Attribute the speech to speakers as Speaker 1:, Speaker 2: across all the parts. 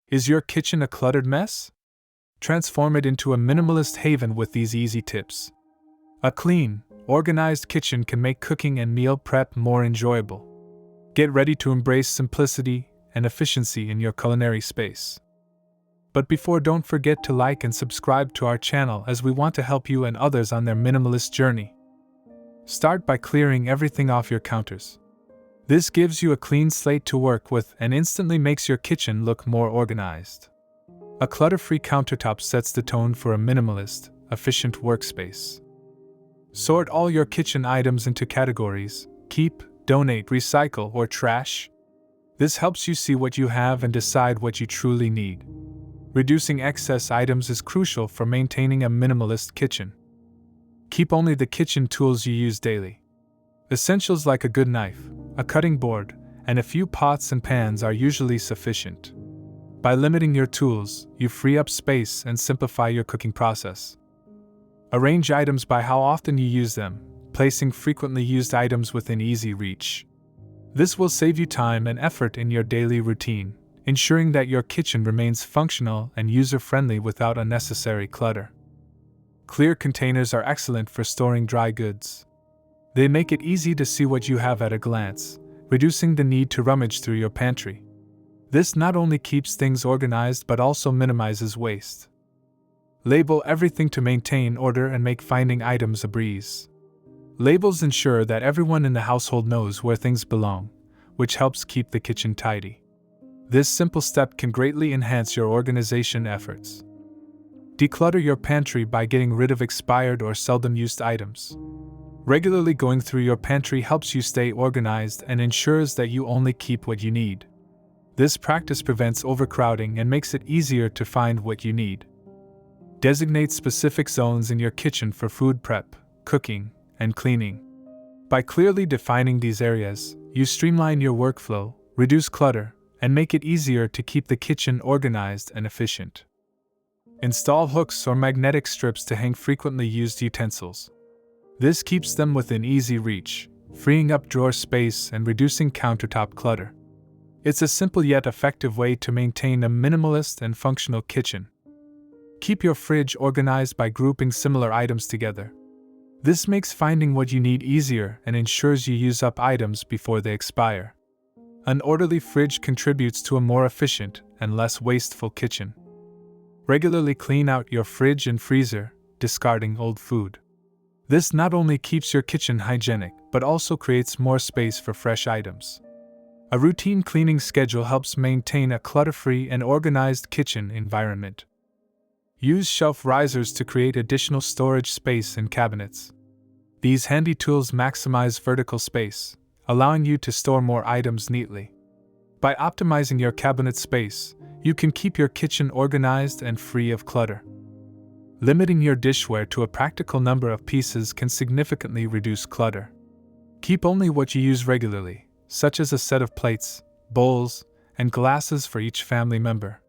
Speaker 1: Is your kitchen a cluttered mess? Transform it into a minimalist haven with these easy tips. A clean, organized kitchen can make cooking and meal prep more enjoyable. Get ready to embrace simplicity and efficiency in your culinary space. But before, don't forget to like and subscribe to our channel, as we want to help you and others on their minimalist journey. Start by clearing everything off your counters. This gives you a clean slate to work with and instantly makes your kitchen look more organized. A clutter-free countertop sets the tone for a minimalist, efficient workspace. Sort all your kitchen items into categories: keep, donate, recycle, or trash. This helps you see what you have and decide what you truly need. Reducing excess items is crucial for maintaining a minimalist kitchen. Keep only the kitchen tools you use daily. Essentials like a good knife, a cutting board, and a few pots and pans are usually sufficient. By limiting your tools, you free up space and simplify your cooking process. Arrange items by how often you use them, placing frequently used items within easy reach. This will save you time and effort in your daily routine, ensuring that your kitchen remains functional and user-friendly without unnecessary clutter. Clear containers are excellent for storing dry goods. They make it easy to see what you have at a glance, reducing the need to rummage through your pantry. This not only keeps things organized but also minimizes waste. Label everything to maintain order and make finding items a breeze. Labels ensure that everyone in the household knows where things belong, which helps keep the kitchen tidy. This simple step can greatly enhance your organization efforts. Declutter your pantry by getting rid of expired or seldom used items. Regularly going through your pantry helps you stay organized and ensures that you only keep what you need. This practice prevents overcrowding and makes it easier to find what you need. Designate specific zones in your kitchen for food prep, cooking, and cleaning. By clearly defining these areas, you streamline your workflow, reduce clutter, and make it easier to keep the kitchen organized and efficient. Install hooks or magnetic strips to hang frequently used utensils. This keeps them within easy reach, freeing up drawer space and reducing countertop clutter. It's a simple yet effective way to maintain a minimalist and functional kitchen. Keep your fridge organized by grouping similar items together. This makes finding what you need easier and ensures you use up items before they expire. An orderly fridge contributes to a more efficient and less wasteful kitchen. Regularly clean out your fridge and freezer, discarding old food. This not only keeps your kitchen hygienic, but also creates more space for fresh items. A routine cleaning schedule helps maintain a clutter-free and organized kitchen environment. Use shelf risers to create additional storage space in cabinets. These handy tools maximize vertical space, allowing you to store more items neatly. By optimizing your cabinet space, you can keep your kitchen organized and free of clutter. Limiting your dishware to a practical number of pieces can significantly reduce clutter. Keep only what you use regularly, such as a set of plates, bowls, and glasses for each family member.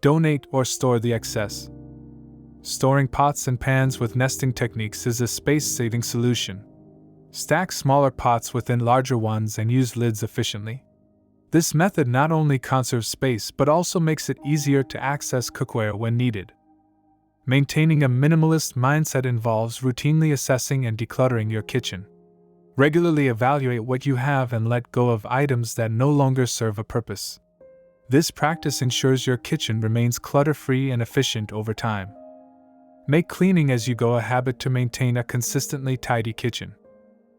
Speaker 1: Donate or store the excess. Storing pots and pans with nesting techniques is a space-saving solution. Stack smaller pots within larger ones and use lids efficiently. This method not only conserves space but also makes it easier to access cookware when needed. Maintaining a minimalist mindset involves routinely assessing and decluttering your kitchen. Regularly evaluate what you have and let go of items that no longer serve a purpose. This practice ensures your kitchen remains clutter-free and efficient over time. Make cleaning as you go a habit to maintain a consistently tidy kitchen.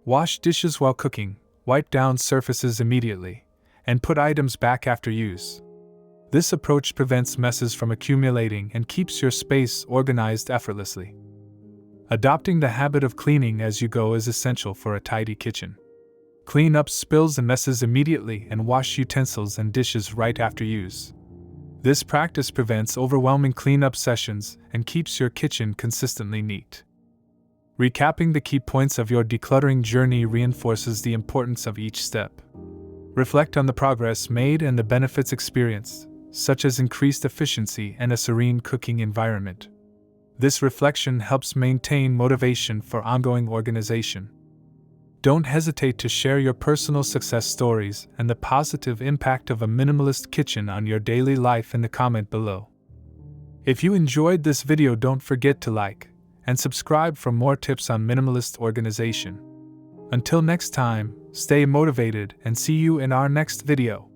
Speaker 1: Wash dishes while cooking, wipe down surfaces immediately, and put items back after use. This approach prevents messes from accumulating and keeps your space organized effortlessly. Adopting the habit of cleaning as you go is essential for a tidy kitchen. Clean up spills and messes immediately and wash utensils and dishes right after use. This practice prevents overwhelming cleanup sessions and keeps your kitchen consistently neat. Recapping the key points of your decluttering journey reinforces the importance of each step. Reflect on the progress made and the benefits experienced, such as increased efficiency and a serene cooking environment. This reflection helps maintain motivation for ongoing organization. Don't hesitate to share your personal success stories and the positive impact of a minimalist kitchen on your daily life in the comment below. If you enjoyed this video, don't forget to like and subscribe for more tips on minimalist organization. Until next time, stay motivated and see you in our next video.